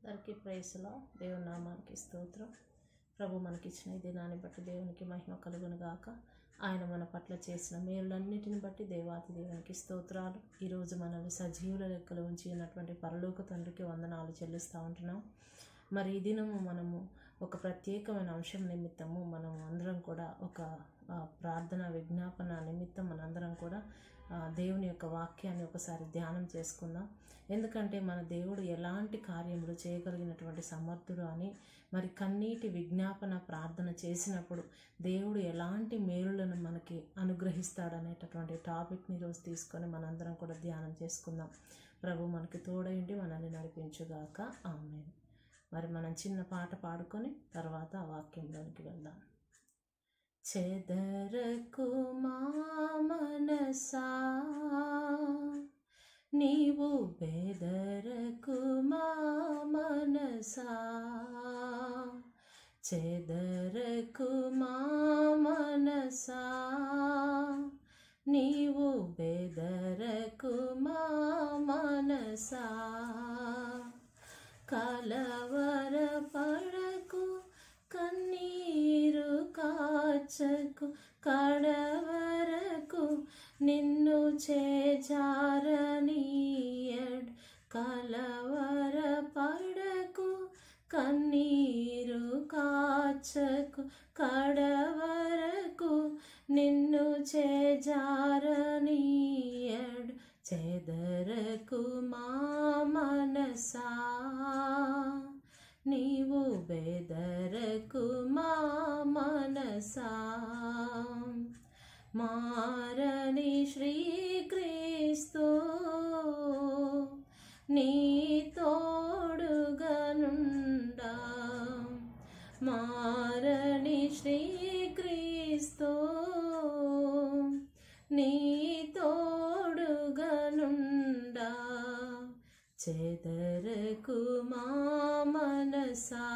అందరికీ ప్రైస్లో దేవుని నామానికి స్తోత్రం. ప్రభు మనకిచ్చిన ఈ దినాన్ని బట్టి దేవునికి మహిమ కలుగును గాక. ఆయన మన పట్ల చేసిన మేలులన్నిటిని బట్టి దేవాతి దేవునికి స్తోత్రాలు. ఈరోజు మనల్ని సజీవుల లెక్కలు ఉంచి ఉన్నటువంటి పరలోక తండ్రికి వందనాలు చెల్లిస్తూ ఉంటున్నాం. మరి ఈ దినము మనము ఒక ప్రత్యేకమైన అంశం నిమిత్తము మనం అందరం కూడా ఒక ప్రార్థన విజ్ఞాపన నిమిత్తం మనందరం కూడా దేవుని యొక్క వాక్యాన్ని ఒకసారి ధ్యానం చేసుకుందాం. ఎందుకంటే మన దేవుడు ఎలాంటి కార్యములు చేయగలిగినటువంటి సమర్థుడు అని, మరి కన్నీటి విజ్ఞాపన ప్రార్థన చేసినప్పుడు దేవుడు ఎలాంటి మేలులను మనకి అనుగ్రహిస్తాడనేటటువంటి టాపిక్ని ఈరోజు తీసుకొని మనందరం కూడా ధ్యానం చేసుకుందాం. ప్రభు మనకి తోడైండి మనల్ని నడిపించుగాక. ఆమేన్. మరి మనం చిన్న పాట పాడుకొని తర్వాత వాక్యంలోనికి వెళ్దాం. చెదరకు మా మనసా నీవు బెదరకు మా మనసా, చెదరకు మా మనసా నీవు బెదరకు మా మనసా, కలవరపడకు కన్నీరు కాచకు, కడవరకు నిన్ను చేజారనీయడు, కలవరపడకు కన్నీరు కాచకు, కడవరకు నిన్ను చేజారనీయడు, చెదరకు మా మనసా నీవు బెదరకు మా మనసా. మారని శ్రీక్రీస్తు నీ తోడుగనుండా, మారని శ్రీక్రీస్తు నీ తోడుగనుండా, చెదరకు మా మనసా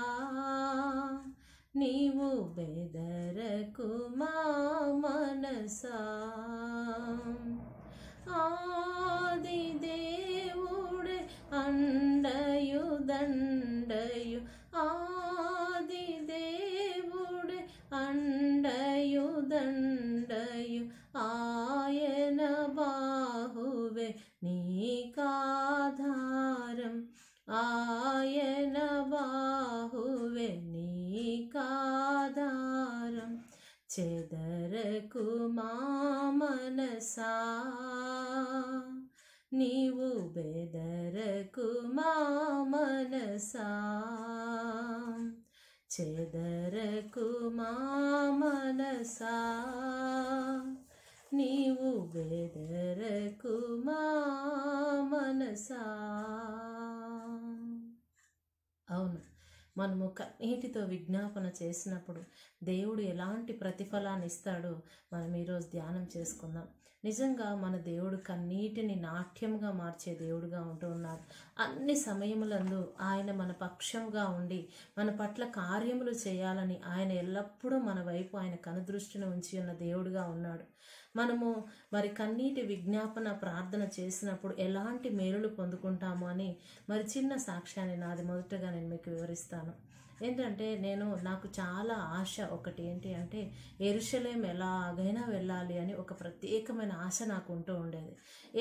నీవు బెదరకు మా మనసా. ఆది దేవుడే అండయు దండయు, ఆది దేవుడే అండయు దండయు, ఆయన బాహువే నీకాధారం, ఆయన బాహువే నీకాధారం, చెదరకు మా మనసా నీవు బెదరకు మా మనసా, చెదరకు మా మనసా నీవు బెదరకు మా మనసా. అవును, మనము కన్నీటితో విజ్ఞాపన చేసినప్పుడు దేవుడు ఎలాంటి ప్రతిఫలాన్ని ఇస్తాడో మనం ఈరోజు ధ్యానం చేసుకుందాం. నిజంగా మన దేవుడు కన్నీటిని నాట్యంగా మార్చే దేవుడుగా ఉంటూ ఉన్నాడు. అన్ని సమయములందు ఆయన మన పక్షంగా ఉండి మన పట్ల కార్యములు చేయాలని ఆయన ఎల్లప్పుడూ మన వైపు ఆయన కనుదృష్టిని ఉంచి ఉన్న దేవుడుగా ఉన్నాడు. మనము మరి కన్నీటి విజ్ఞాపన ప్రార్థన చేసినప్పుడు ఎలాంటి మేలులు పొందుకుంటాము అని మరి చిన్న సాక్ష్యాన్ని నాది మొదటగా నేను మీకు వివరిస్తాను. ఏంటంటే నాకు చాలా ఆశ ఒకటి ఏంటి అంటే యెరూషలేం ఎలాగైనా వెళ్ళాలి అని ఒక ప్రత్యేకమైన ఆశ నాకు ఉంటూ ఉండేది.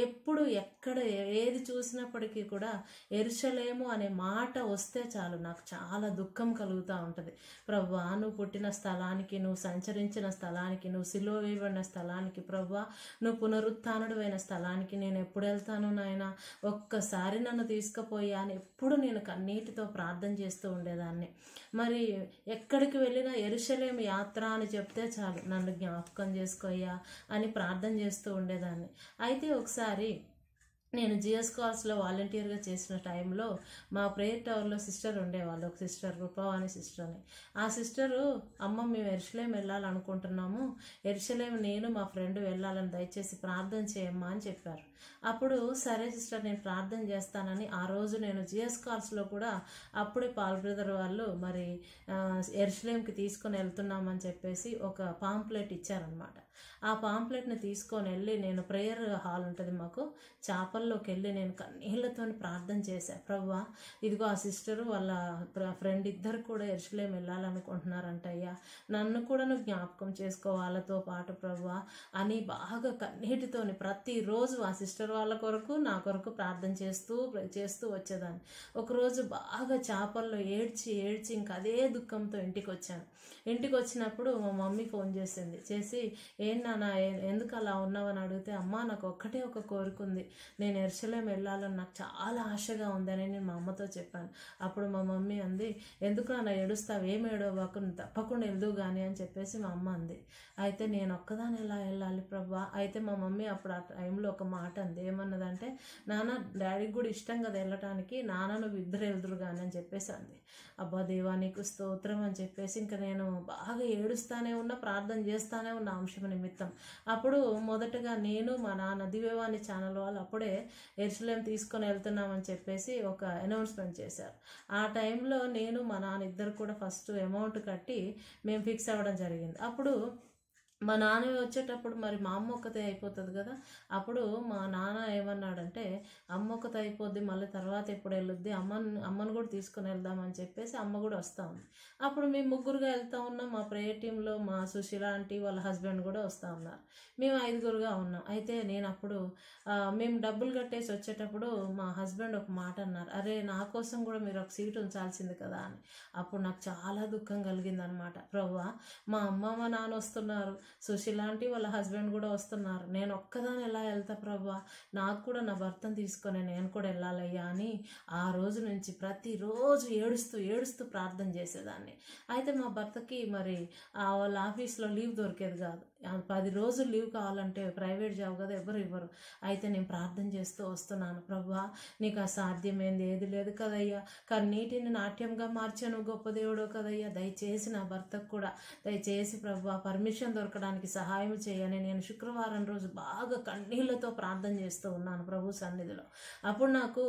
ఎప్పుడు ఎక్కడ ఏది చూసినప్పటికీ కూడా యెరూషలేము అనే మాట వస్తే చాలు నాకు చాలా దుఃఖం కలుగుతూ ఉంటుంది. ప్రభువా, నువ్వు పుట్టిన స్థలానికి, నువ్వు సంచరించిన స్థలానికి, నువ్వు సిలువ వేయబడిన స్థలానికి, ప్రభువా నువ్వు పునరుత్థానుడు అయిన స్థలానికి నేను ఎప్పుడు వెళ్తాను నాయనా, ఒక్కసారి నన్ను తీసుకుపోయా అని ఎప్పుడు నేను కన్నీటితో ప్రార్థన చేస్తూ ఉండేదాన్ని. మరి ఎక్కడికి వెళ్ళినా యెరూషలేం యాత్ర అని చెప్తే చాలు, నన్ను జ్ఞాపకం చేసుకోయ్యా అని ప్రార్థన చేస్తూ ఉండేదాన్ని. అయితే ఒకసారి నేను జిఎస్ కాల్స్లో వాలంటీర్గా చేసిన టైంలో మా ప్రేయర్ టవర్లో సిస్టర్ ఉండేవాళ్ళు, ఒక సిస్టర్ రూపావాణి సిస్టర్ అని. ఆ సిస్టరు, అమ్మ మేము యెరూషలేం వెళ్ళాలనుకుంటున్నాము, యెరూషలేం నేను మా ఫ్రెండ్ వెళ్ళాలని దయచేసి ప్రార్థన చేయమ్మా అని చెప్పారు. అప్పుడు సరే సిస్టర్ నేను ప్రార్థన చేస్తానని ఆ రోజు నేను జిఎస్ కాల్స్లో కూడా అప్పుడే పాల్ బ్రదర్ వాళ్ళు మరి యెరూషలేంకి తీసుకొని వెళ్తున్నామని చెప్పేసి ఒక పాంప్లెట్ ఇచ్చారనమాట. ఆ పాంప్లెట్ని తీసుకొని వెళ్ళి నేను ప్రేయర్ హాల్ ఉంటుంది మాకు, చాపల్లోకి వెళ్ళి నేను కన్నీళ్లతో ప్రార్థన చేశాను. ప్రభువా, ఇదిగో ఆ సిస్టరు వాళ్ళ ఫ్రెండ్ ఇద్దరు కూడా యెరూషలేము వెళ్ళాలనుకుంటున్నారంట అయ్యా, నన్ను కూడా నువ్వు జ్ఞాపకం చేసుకో వాళ్ళతో పాటు ప్రభువా అని బాగా కన్నీటితోని ప్రతిరోజు ఆ సిస్టర్ వాళ్ళ కొరకు నా కొరకు ప్రార్థన చేస్తూ వచ్చేదాన్ని. ఒకరోజు బాగా చేపల్లో ఏడ్చి ఇంక అదే దుఃఖంతో ఇంటికి వచ్చాను. ఇంటికి వచ్చినప్పుడు మా మమ్మీ ఫోన్ చేసి ఏం నాన్న ఎందుకు అలా ఉన్నావని అడిగితే, అమ్మ నాకు ఒక్కటే ఒక కోరిక ఉంది, నేను యెరూషలేము వెళ్ళాలని నాకు చాలా ఆశగా ఉందని నేను మా అమ్మతో చెప్పాను. అప్పుడు మా మమ్మీ అంది, ఎందుకు నాన్న ఏడుస్తావు, ఏం ఏడవకు, తప్పకుండా వెళ్దు కానీ అని చెప్పేసి మా అమ్మ అంది. అయితే నేను ఒక్కదాన్ని ఎలా వెళ్ళాలి ప్రభా? అయితే మా మమ్మీ అప్పుడు ఆ టైంలో ఒక మాట అంది, ఏమన్నదంటే, నాన్న డాడీకి కూడా ఇష్టం కదా వెళ్ళటానికి, నాన్న నువ్వు ఇద్దరు వెళ్దురు కానీ అని చెప్పేసి అంది. అబ్బా దేవా నీకు స్తోత్రం అని చెప్పేసి ఇంకా నేను బాగా ఏడుస్తానే ఉన్నా, ప్రార్థన చేస్తానే ఉన్న అంశం నిమిత్తం. అప్పుడు మొదటగా నేను మా నాన్న దివ్యవాణి ఛానల్ వాళ్ళు అప్పుడే యెరూషలేము తీసుకొని వెళ్తున్నామని చెప్పేసి ఒక అనౌన్స్మెంట్ చేశారు. ఆ టైంలో నేను మా నాన్న ఇద్దరు కూడా ఫస్ట్ అమౌంట్ కట్టి మేము ఫిక్స్ అవ్వడం జరిగింది. అప్పుడు మా నాన్న వచ్చేటప్పుడు మరి మా అమ్మ ఒక్కతే అయిపోతుంది కదా, అప్పుడు మా నాన్న ఏమన్నాడంటే, అమ్మ ఒక్కతే అయిపోద్ది మళ్ళీ తర్వాత ఎప్పుడు వెళ్ళొద్ది, అమ్మను కూడా తీసుకుని వెళ్దామని చెప్పేసి అమ్మ కూడా వస్తూ ఉంది. అప్పుడు మేము ముగ్గురుగా వెళ్తూ ఉన్నాం. మా ప్రేయర్ టీంలో మా సుశీల ఆంటీ వాళ్ళ హస్బెండ్ కూడా వస్తూ ఉన్నారు. మేము 5గురుగా ఉన్నాం. అయితే నేను అప్పుడు మేము డబ్బులు కట్టేసి వచ్చేటప్పుడు మా హస్బెండ్ ఒక మాట అన్నారు, అరే నా కోసం కూడా మీరు ఒక సీట్ ఉంచాల్సింది కదా అని. అప్పుడు నాకు చాలా దుఃఖం కలిగిందనమాట. ప్రభువా, మా అమ్మ మా నాన్న వస్తున్నారు, సుశీల ఆంటీ వాళ్ళ హస్బెండ్ కూడా వస్తున్నారు, నేను ఒక్కదాన్ని ఎలా వెళ్తా ప్రభువా, నాకు కూడా నా భర్తను తీసుకొని నేను కూడా వెళ్ళాలయ్యా అని ఆ రోజు నుంచి ప్రతిరోజు ఏడుస్తూ ప్రార్థన చేసేదాన్ని. అయితే మా భర్తకి మరి వాళ్ళ ఆఫీస్లో లీవ్ దొరికేది కాదు. 10 రోజులు లీవ్ కావాలంటే ప్రైవేట్ జాబ్ కదా, ఎవరు ఇవ్వరు. అయితే నేను ప్రార్థన చేస్తూ వస్తున్నాను, ప్రభువా నీకు అసాధ్యమైంది ఏది లేదు కదయ్యా, కన్నీటిని నాట్యంగా మార్చాను గొప్ప దేవుడు కదయ్యా, దయచేసి నా భర్తకు కూడా దయచేసి ప్రభువా పర్మిషన్ దొరకడానికి సహాయం చేయని నేను శుక్రవారం రోజు బాగా కన్నీళ్లతో ప్రార్థన చేస్తూ ఉన్నాను ప్రభు సన్నిధిలో. అప్పుడు నాకు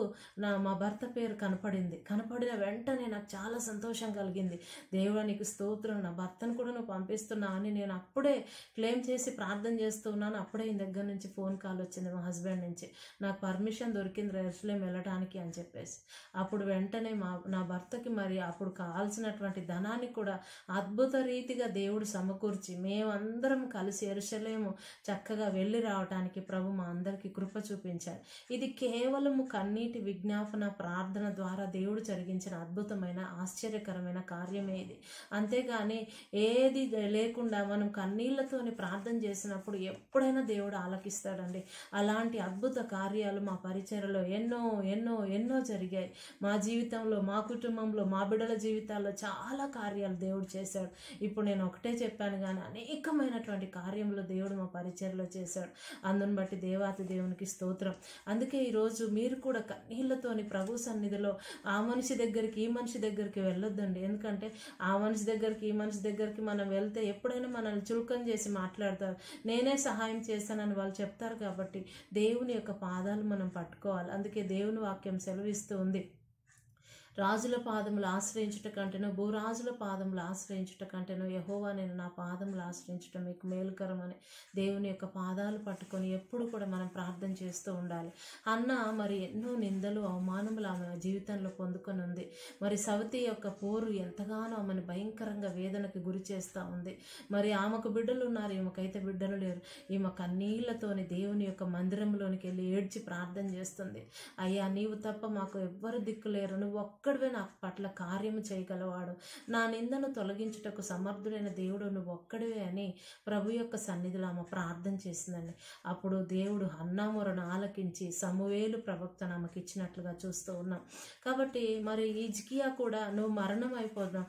మా భర్త పేరు కనపడిన వెంటనే నాకు చాలా సంతోషం కలిగింది. దేవుడా నీకు స్తోత్రం, నా భర్తను కూడా నువ్వు పంపిస్తున్నావు అని నేను అప్పుడే క్లెయిమ్ చేసి ప్రార్థన చేస్తూ ఉన్నాను. అప్పుడే ఈయన దగ్గర నుంచి ఫోన్ కాల్ వచ్చింది మా హస్బెండ్ నుంచి, నాకు పర్మిషన్ దొరికింది యెరూషలేము వెళ్ళడానికి అని చెప్పేసి. అప్పుడు వెంటనే నా భర్తకి మరి అప్పుడు కావాల్సినటువంటి ధనాన్ని కూడా అద్భుత రీతిగా దేవుడు సమకూర్చి మేమందరం కలిసి యెరూషలేము చక్కగా వెళ్ళి రావడానికి ప్రభు మా అందరికీ కృప చూపించారు. ఇది కేవలము కన్నీటి విజ్ఞాపన ప్రార్థన ద్వారా దేవుడు జరిగించిన అద్భుతమైన ఆశ్చర్యకరమైన కార్యమే ఇది. అంతేగాని ఏది లేకుండా మనం కన్నీళ్లతో ప్రార్థన చేసినప్పుడు ఎప్పుడైనా దేవుడు ఆలకిస్తాడండి. అలాంటి అద్భుత కార్యాలు మా పరిచర్యలో ఎన్నో జరిగాయి. మా జీవితంలో, మా కుటుంబంలో, మా బిడ్డల జీవితాల్లో చాలా కార్యాలు దేవుడు చేశాడు. ఇప్పుడు నేను ఒకటే చెప్పాను కానీ అనేకమైనటువంటి కార్యములు దేవుడు మా పరిచర్యలో చేశాడు. అందుని బట్టి దేవాతి దేవునికి స్తోత్రం. అందుకే ఈరోజు మీరు కూడా కన్నీళ్లతోని ప్రభు సన్నిధిలో ఆ మనిషి దగ్గరికి ఈ మనిషి దగ్గరికి వెళ్ళొద్దండి. ఎందుకంటే ఆ మనిషి దగ్గరికి ఈ మనిషి దగ్గరికి మనం వెళ్తే ఎప్పుడైనా మనల్ని చులకన చేసి మాట్లాడతారు, నేనే సహాయం చేశానని వాళ్ళు చెప్తారు. కాబట్టి దేవుని యొక్క పాదాలు మనం పట్టుకోవాలి. అందుకే దేవుని వాక్యం సెలవిస్తూ ఉంది, రాజుల పాదములు ఆశ్రయించుట కంటేనో భూరాజుల పాదములు ఆశ్రయించుట కంటేనో యెహోవా నేను నా పాదములు ఆశ్రయించుట మీకు మేలుకరమని. దేవుని యొక్క పాదాలు పట్టుకొని ఎప్పుడు కూడా మనం ప్రార్థన చేస్తూ ఉండాలి. అన్న మరి ఎన్నో నిందలు అవమానములు ఆమె జీవితంలో పొందుకొని ఉంది. మరి సవతి యొక్క పోరు ఎంతగానో ఆమెను భయంకరంగా వేదనకి గురి చేస్తూ ఉంది. మరి ఆమెకు బిడ్డలు ఉన్నారు, ఈమెకైతే బిడ్డలు లేరు. ఈమె కన్నీళ్లతోని దేవుని యొక్క మందిరంలోనికి వెళ్ళి ఏడ్చి ప్రార్థన చేస్తుంది, అయ్యా నీవు తప్ప మాకు ఎవ్వరు దిక్కు లేరు, నువ్వు ఒక్కడివే నా పట్ల కార్యము చేయగలవాడు, నా నిందను తొలగించుటకు సమర్థుడైన దేవుడు నువ్వు ఒక్కడివే అని ప్రభు యొక్క సన్నిధిలో ఆమె ప్రార్థన చేసిందండి. అప్పుడు దేవుడు హన్నా మొరను ఆలకించి సమూయేలు ప్రవక్తను ఆమెకి ఇచ్చినట్లుగా చూస్తూ ఉన్నాం. కాబట్టి మరి హిజ్కియా కూడా నువ్వు మరణం అయిపోదాం,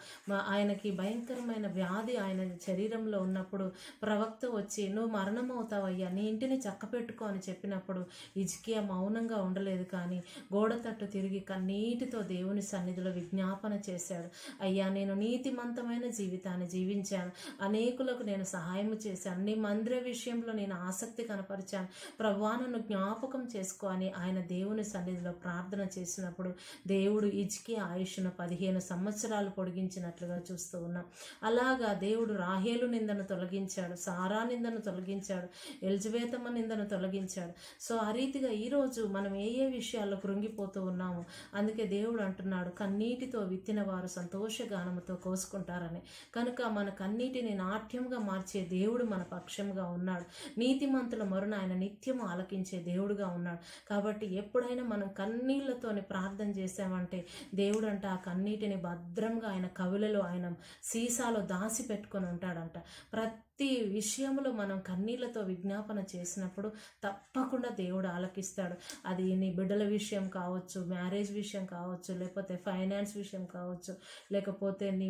ఆయనకి భయంకరమైన వ్యాధి ఆయన శరీరంలో ఉన్నప్పుడు ప్రవక్త వచ్చి నువ్వు మరణం అవుతావయ్యా, నీ ఇంటిని చక్కపెట్టుకో అని చెప్పినప్పుడు హిజ్కియా మౌనంగా ఉండలేదు, కానీ గోడ తట్టు తిరిగి కన్నీటితో దేవుని సన్నిధిలో విజ్ఞాపన చేశాడు. అయ్యా, నేను నీతిమంతమైన జీవితాన్ని జీవించాను, అనేకులకు నేను సహాయం చేశాను, నీ మందిర విషయంలో నేను ఆసక్తి కనపరిచాను, ప్రభువా నన్ను జ్ఞాపకం చేసుకో అని ఆయన దేవుని సన్నిధిలో ప్రార్థన చేసినప్పుడు దేవుడు హిజ్కియా ఆయుష్ను 15 సంవత్సరాలు పొడిగించినట్లుగా చూస్తూ ఉన్నాం. అలాగా దేవుడు రాహేలు నిందను తొలగించాడు, సారా నిందను తొలగించాడు, ఎలిజబెతమ్మ నిందను తొలగించాడు. సో ఆ రీతిగా ఈరోజు మనం ఏ ఏ విషయాల్లో కృంగిపోతూ ఉన్నాము. అందుకే దేవుడు అంటున్నాడు, కన్నీటితో విత్తిన వారు సంతోషగానముతో కోసుకుంటారని. కనుక మన కన్నీటిని నాట్యంగా మార్చే దేవుడు మన పక్షంగా ఉన్నాడు. నీతిమంతుల మొరను ఆయన నిత్యము ఆలకించే దేవుడుగా ఉన్నాడు. కాబట్టి ఎప్పుడైనా మనం కన్నీళ్లతోని ప్రార్థన చేసామంటే దేవుడు అంట ఆ కన్నీటిని భద్రంగా ఆయన కవులలో, ఆయన సీసాలో దాసి పెట్టుకొని ఉంటాడంట. ప్రతి విషయంలో మనం కన్నీళ్లతో విజ్ఞాపన చేసినప్పుడు తప్పకుండా దేవుడు ఆలకిస్తాడు. అది నీ బిడ్డల విషయం కావచ్చు, మ్యారేజ్ విషయం కావచ్చు, లేకపోతే ఫైనాన్స్ విషయం కావచ్చు, లేకపోతే నీ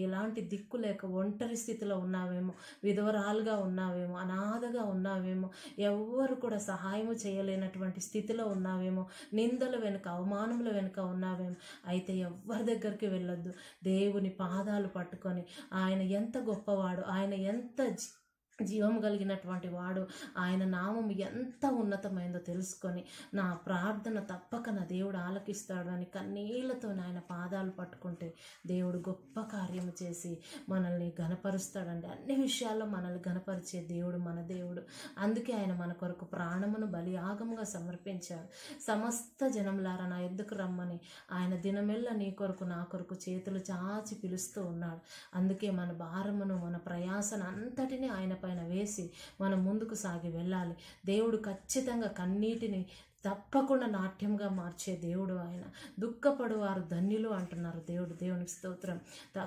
ఎలాంటి దిక్కు లేక ఒంటరి స్థితిలో ఉన్నావేమో, విధవరాలుగా ఉన్నావేమో, అనాథగా ఉన్నావేమో, ఎవ్వరు కూడా సహాయము చేయలేనటువంటి స్థితిలో ఉన్నావేమో, నిందల వెనుక, అవమానముల వెనుక ఉన్నావేమో, అయితే ఎవ్వరి దగ్గరికి వెళ్ళొద్దు. దేవుని పాదాలు పట్టుకొని ఆయన ఎంత గొప్పవాడు, ఆయన ఎంత జీవం కలిగినటువంటి వాడు, ఆయన నామం ఎంత ఉన్నతమైందో తెలుసుకొని నా ప్రార్థన తప్పక నా దేవుడు ఆలకిస్తాడు అని కన్నీళ్లతో ఆయన పాదాలు పట్టుకుంటే దేవుడు గొప్ప కార్యము చేసి మనల్ని ఘనపరుస్తాడండి. అన్ని విషయాల్లో మనల్ని ఘనపరిచే దేవుడు మన దేవుడు. అందుకే ఆయన మన కొరకు ప్రాణమును బలియాగముగా సమర్పించాడు. సమస్త జనములారా నా ఎద్దుకు రమ్మని ఆయన దినమెల్లా నీ కొరకు నా కొరకు చేతులు చాచి పిలుస్తూ ఉన్నాడు. అందుకే మన భారమును, మన ప్రయాసను అంతటినీ ఆయన పైన వేసి మనం ముందుకు సాగి వెళ్ళాలి. దేవుడు ఖచ్చితంగా కన్నీటిని తప్పకుండా నాట్యంగా మార్చే దేవుడు ఆయన. దుఃఖపడు వారు ధన్యులు అంటున్నారు దేవునికి స్తోత్రం.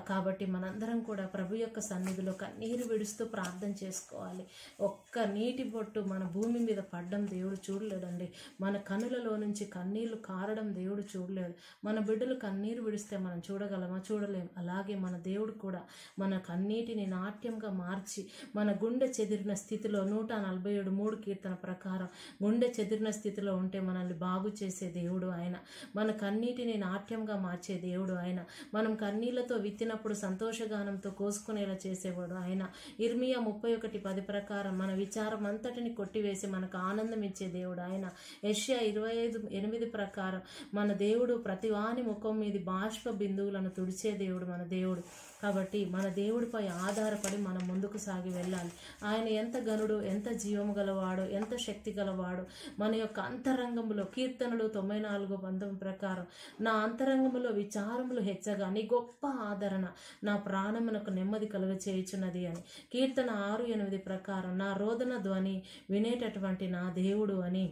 కాబట్టి మనందరం కూడా ప్రభు యొక్క సన్నిధిలో కన్నీరు విడుస్తూ ప్రార్థన చేసుకోవాలి. ఒక్క నీటి బొట్టు మన భూమి మీద పడ్డం దేవుడు చూడలేడండి. మన కనులలో నుంచి కన్నీళ్లు కారడం దేవుడు చూడలేడు. మన బిడ్డలు కన్నీరు విడిస్తే మనం చూడగలమా? చూడలేం. అలాగే మన దేవుడు కూడా మన కన్నీటిని నాట్యంగా మార్చి మన గుండె చెదిరిన స్థితిలో 147:3 కీర్తన ప్రకారం గుండె చెదిరిన స్థితిలో ఉంటే మనల్ని బాగు చేసే దేవుడు ఆయన. మన కన్నీటిని నాట్యంగా మార్చే దేవుడు ఆయన. మనం కన్నీళ్లతో విత్తినప్పుడు సంతోషగానంతో కోసుకునేలా చేసేవాడు ఆయన. ఇర్మియా 31:10 ప్రకారం మన విచారం అంతటిని కొట్టివేసి మనకు ఆనందం ఇచ్చే దేవుడు ఆయన. యెషయా 25:8 ప్రకారం మన దేవుడు ప్రతివాని ముఖం మీద బాష్ప బిందువులను తుడిచే దేవుడు మన దేవుడు. కాబట్టి మన దేవుడిపై ఆధారపడి మనం ముందుకు సాగి వెళ్ళాలి. ఆయన ఎంత గనుడు, ఎంత జీవము గలవాడు, ఎంత శక్తి గలవాడు. మన యొక్క అంతరంగంలో కీర్తనలు 94:19 ప్రకారం నా అంతరంగంలో విచారములు హెచ్చగా నీ గొప్ప ఆదరణ నా ప్రాణమునకు నెమ్మది కలుగచేయుచున్నది అని. కీర్తన 6:8 ప్రకారం నా రోదన ధ్వని వినేటటువంటి నా దేవుడు అని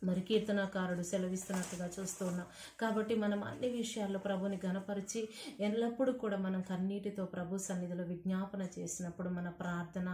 మరి కీర్తనకారుడు సెలవిస్తున్నట్టుగా చూస్తూ ఉన్నాం. కాబట్టి మనం అన్ని విషయాల్లో ప్రభుని ఘనపరిచి ఎల్లప్పుడూ కూడా మనం కన్నీటితో ప్రభు సన్నిధిలో విజ్ఞాపన చేసినప్పుడు మన ప్రార్థన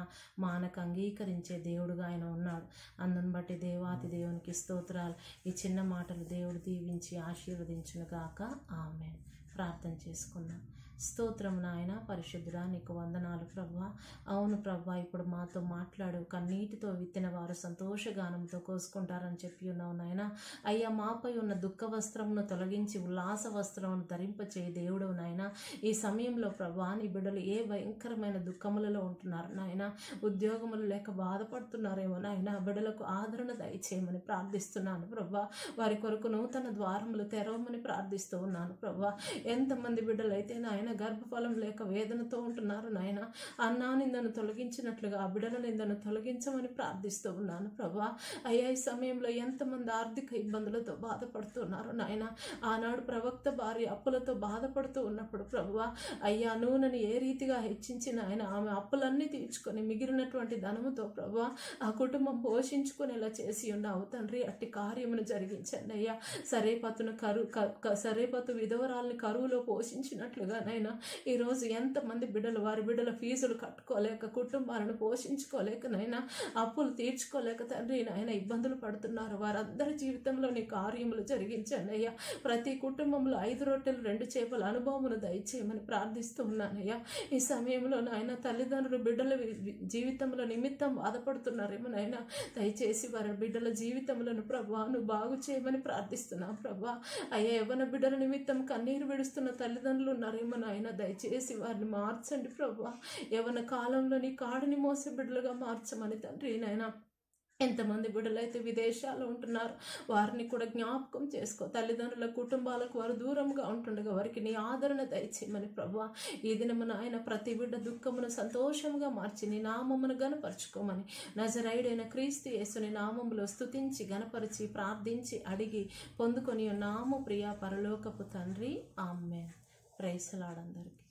మానక అంగీకరించే దేవుడుగా ఆయన ఉన్నాడు. అందుని బట్టి దేవాతి దేవునికి స్తోత్రాలు. ఈ చిన్న మాటలు దేవుడు దీవించి ఆశీర్వదించునుగాక. ఆమేన్. ప్రార్థన చేసుకుందాం. స్తోత్రం నాయన, పరిశుద్ధుడా, నీకు వందనాలు ప్రభువా. అవును ప్రభువా, ఇప్పుడు మాతో మాట్లాడు. కన్నీటితో విత్తిన వారు సంతోషగానంతో కోసుకుంటారని చెప్పి ఉన్నావు నాయన. అయ్యా, మాపై ఉన్న దుఃఖ వస్త్రమును తొలగించి ఉల్లాస వస్త్రమును ధరింపచేయి దేవుడు నాయన. ఈ సమయంలో ప్రభువా, నీ బిడ్డలు ఏ భయంకరమైన దుఃఖములలో ఉంటున్నారు నాయన. ఉద్యోగములు లేక బాధపడుతున్నారేమో నాయన. బిడ్డలకు ఆదరణ దయచేయమని ప్రార్థిస్తున్నాను ప్రభువా. వారి కొరకు నూతన ద్వారములు తెరవమని ప్రార్థిస్తూ ఉన్నాను ప్రభువా. ఎంతమంది బిడ్డలైతే నాయన గర్భఫలం లేక వేదనతో ఉంటున్నారు నాయన. అన్నా నిందను తొలగించినట్లుగా ఆ బిడ్డల నిందను తొలగించమని ప్రార్థిస్తూ ఉన్నాను ప్రభువా. అయ్యా, ఈ సమయంలో ఎంతమంది ఆర్థిక ఇబ్బందులతో బాధపడుతున్నారు నాయన. ఆనాడు ప్రవక్త భార్య అప్పులతో బాధపడుతూ ఉన్నప్పుడు ప్రభువా, అయ్యా, నూనెని ఏ రీతిగా హెచ్చించిన ఆయన ఆమె అప్పులన్నీ తీర్చుకొని మిగిలినటువంటి ధనముతో ప్రభువా ఆ కుటుంబం పోషించుకునేలా చేసి ఉన్నావు తండ్రి. అట్టి కార్యమును జరిగించండి అయ్యా. సరేపతు విధవరాల్ని కరువులో పోషించినట్లుగా నాయన. ఈరోజు ఎంతమంది బిడ్డలు వారి బిడ్డల ఫీజులు కట్టుకోలేక, కుటుంబాలను పోషించుకోలేక నాయన, అప్పులు తీర్చుకోలేక తండ్రి నాయన ఇబ్బందులు పడుతున్నారు. వారందరి జీవితంలో నీ కార్యములు జరిగించండి అయ్యా. ప్రతి కుటుంబంలో 5 రొట్టెలు 2 చేపల అనుభవమును దయచేయమని ప్రార్థిస్తూ ఉన్నానయ్యా. ఈ సమయంలో నాయన తల్లిదండ్రులు బిడ్డల జీవితంలో నిమిత్తం బాధపడుతున్నారేమో నాయన, దయచేసి వారి బిడ్డల జీవితములను ప్రభా నువ్వు బాగు చేయమని ప్రార్థిస్తున్నాం ప్రభా. అయ్యా యవ్వన బిడ్డల నిమిత్తం కన్నీరు విడుస్తున్న తల్లిదండ్రులు ఉన్నారేమో నాయన, దయచేసి వారిని మార్చండి ప్రభా. యవ్వన కాలంలో నీ కాడిని మోసే బిడ్డలుగా మార్చమని తండ్రి నాయన. ఎంతమంది బిడ్డలైతే విదేశాల్లో ఉంటున్నారు, వారిని కూడా జ్ఞాపకం చేసుకో. తల్లిదండ్రుల కుటుంబాలకు వారు దూరంగా ఉంటుండగా వారికి నీ ఆదరణ దయచేయమని ప్రభువా. ఈ దినమున ఆయన ప్రతి బిడ్డ దుఃఖమును సంతోషంగా మార్చి నీ నామమును గనపరచుకోమని నజరేయుడైన క్రీస్తు యేసుని నామములో స్తుతించి గనపరిచి ప్రార్థించి అడిగి పొందుకొని నామ ప్రియ పరలోకపు తండ్రి. ఆమేన్. ప్రైజ్ లార్డ్ అందరికీ.